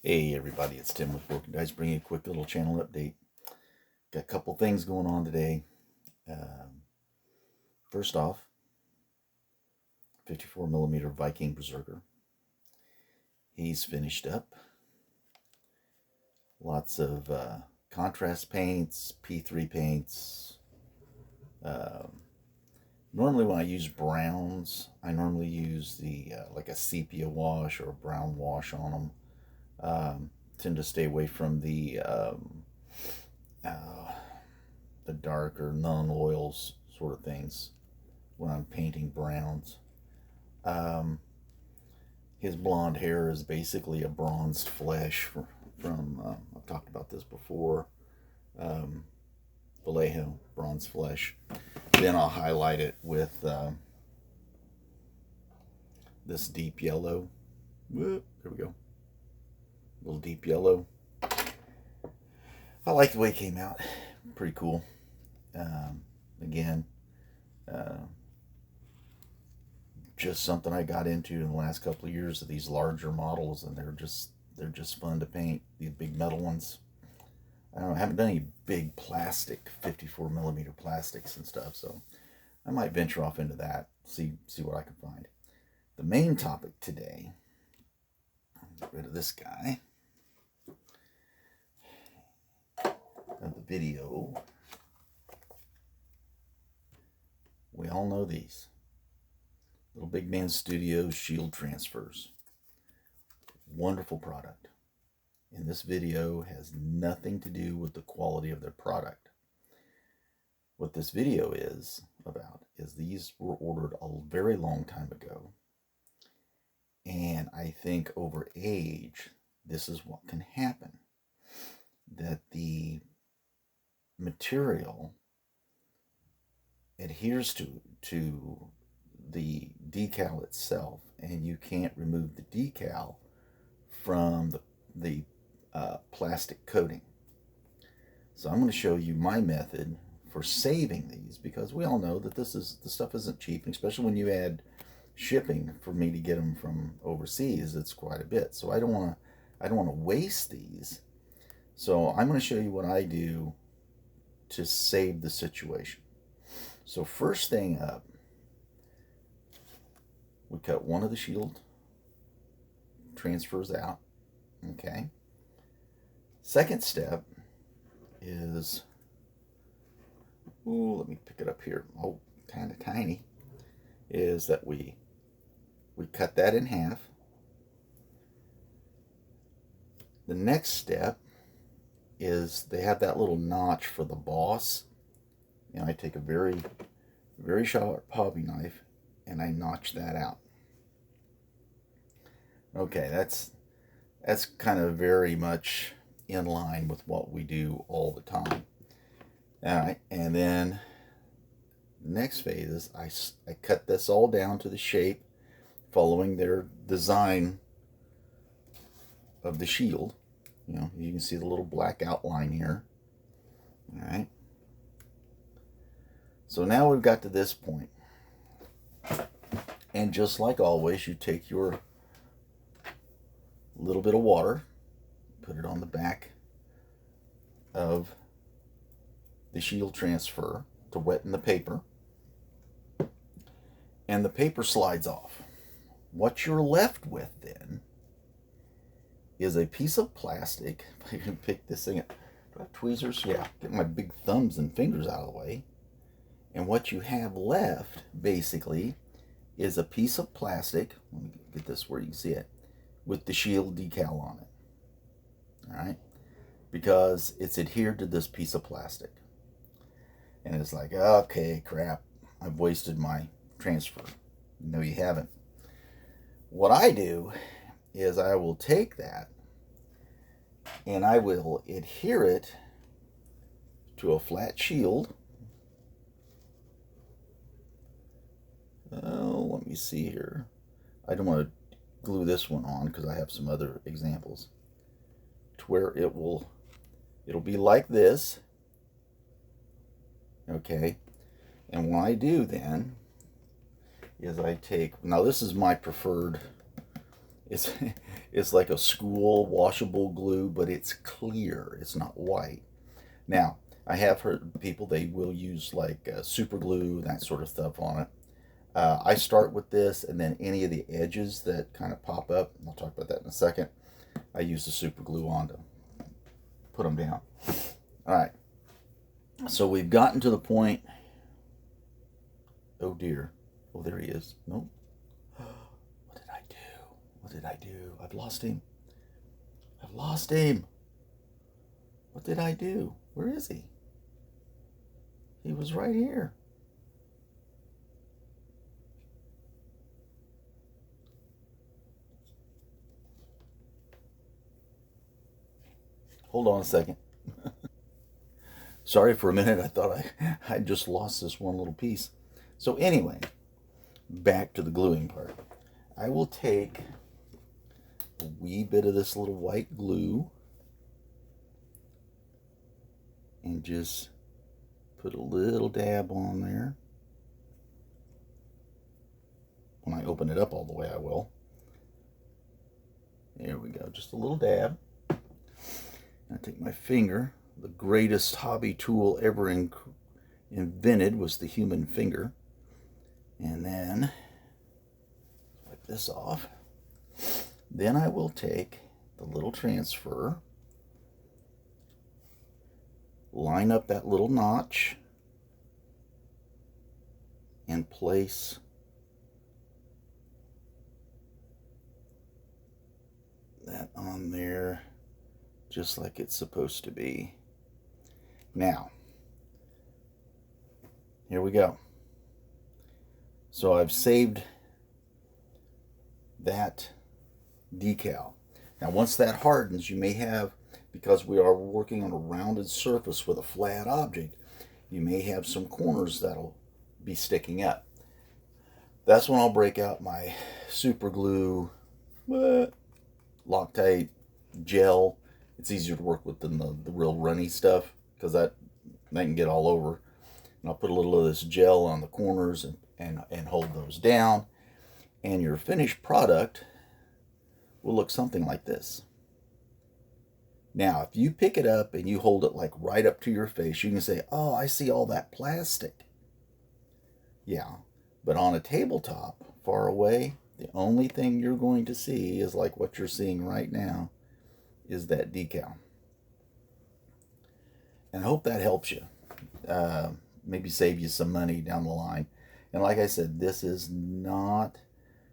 Hey everybody, it's Tim with Broken Dice, bringing a quick little channel update. Got a couple things going on today. First off, 54mm Viking Berserker. He's finished up. Lots of contrast paints, P3 paints. Normally when I use browns, I normally use the like a sepia wash or a brown wash on them. Tend to stay away from uh, the darker non-oils sort of things when I'm painting browns. Um, his blonde hair is basically a bronzed flesh from I've talked about this before. Um, Vallejo bronze flesh. Then I'll highlight it with this deep yellow. Whoop, there we go. A little deep yellow. I like the way it came out. Pretty cool. Again, uh, just something I got into in the last couple of years of these larger models, and they're just fun to paint. These big metal ones. I don't know, I haven't done any big plastic 54mm plastics and stuff, so I might venture off into that. See what I can find. The main topic today. Get rid of this guy. Of the video. We all know these. Little Big Man Studios shield transfers. Wonderful product. And this video has nothing to do with the quality of their product. What this video is about is these were ordered a very long time ago. And I think over age, this is what can happen. That the material adheres to the decal itself, and you can't remove the decal from the plastic coating. So I'm going to show you my method for saving these, because we all know that the stuff isn't cheap, especially when you add shipping. For me to get them from overseas, it's quite a bit. So I don't want to waste these. So I'm going to show you what I do to save the situation. So first thing up, we cut one of the shield transfers out. Okay. Second step is, let me pick it up here. Oh, kind of tiny. Is that we cut that in half. The next step is they have that little notch for the boss. And I take a very, very sharp hobby knife and I notch that out. Okay, that's kind of very much in line with what we do all the time. All right, and then the next phase is I cut this all down to the shape following their design of the shield. You can see the little black outline here. All right. So now we've got to this point. And just like always, you take your little bit of water, put it on the back of the shield transfer to wetten the paper, and the paper slides off. What you're left with then is a piece of plastic. If I can pick this thing up. Do I have tweezers? Yeah, get my big thumbs and fingers out of the way. And what you have left, basically, is a piece of plastic. Let me get this where you can see it, with the shield decal on it. All right? Because it's adhered to this piece of plastic. And it's like, okay, crap, I've wasted my transfer. No, you haven't. What I do is I will take that and I will adhere it to a flat shield. Oh, let me see here. I don't want to glue this one on because I have some other examples. To where it'll be like this. Okay. And what I do then is I take, now this is my preferred It's it's like a school washable glue, but it's clear. It's not white. Now, I have heard people, they will use like super glue, that sort of stuff on it. I start with this, and then any of the edges that kind of pop up, and I'll talk about that in a second, I use the super glue on to put them down. All right, so we've gotten to the point. Oh dear. Oh, there he is. Nope. What did I do? What did I do? I've lost him. I've lost him. What did I do? Where is he? He was right here. Hold on a second. Sorry for a minute. I thought I just lost this one little piece. So anyway, back to the gluing part. I will take a wee bit of this little white glue and just put a little dab on there. When I open it up all the way, I will. There we go, just a little dab. I take my finger. The greatest hobby tool ever invented was the human finger. And then wipe this off. Then I will take the little transfer, line up that little notch, and place that on there just like it's supposed to be. Now, here we go. So I've saved that decal. Now once that hardens, you may have, because we are working on a rounded surface with a flat object, you may have some corners that'll be sticking up. That's when I'll break out my super glue, Loctite gel. It's easier to work with than the real runny stuff, because that can get all over. And I'll put a little of this gel on the corners and hold those down. And your finished product will look something like this. Now, if you pick it up and you hold it like right up to your face, you can say, oh, I see all that plastic. Yeah, but on a tabletop far away, the only thing you're going to see is like what you're seeing right now, is that decal. And I hope that helps you. Maybe save you some money down the line. And like I said, this is not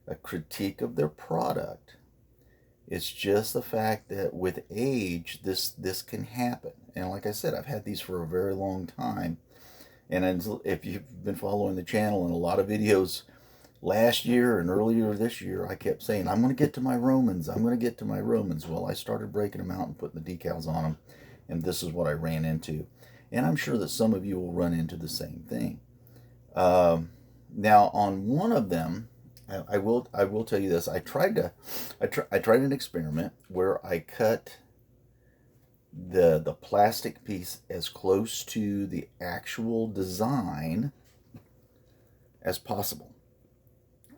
a critique of their product. It's just the fact that with age, this can happen. And like I said, I've had these for a very long time. And if you've been following the channel in a lot of videos last year and earlier this year, I kept saying, I'm going to get to my Romans. I'm going to get to my Romans. Well, I started breaking them out and putting the decals on them. And this is what I ran into. And I'm sure that some of you will run into the same thing. Now, on one of them, I will tell you this. I tried an experiment where I cut the plastic piece as close to the actual design as possible.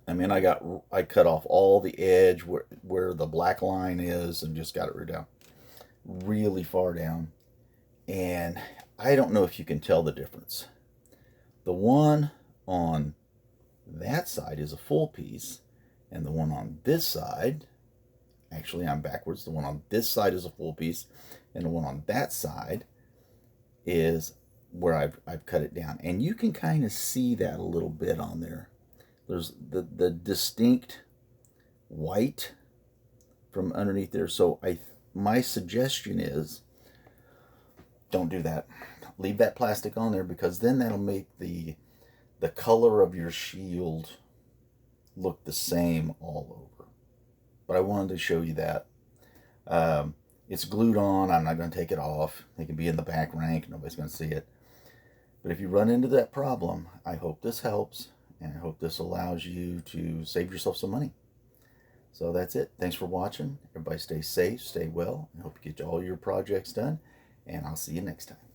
I mean, I cut off all the edge where the black line is and just got it down really far down. And I don't know if you can tell the difference. The one on that side is a full piece, and the one on this side, actually I'm backwards, the one on this side is a full piece, and the one on that side is where I've cut it down. And you can kind of see that a little bit on there. There's the distinct white from underneath there. So my suggestion is, don't do that. Leave that plastic on there, because then that'll make the color of your shield look the same all over. But I wanted to show you that. It's glued on. I'm not going to take it off. It can be in the back rank. Nobody's going to see it. But if you run into that problem, I hope this helps, and I hope this allows you to save yourself some money. So that's it. Thanks for watching. Everybody stay safe, stay well. I hope you get all your projects done, and I'll see you next time.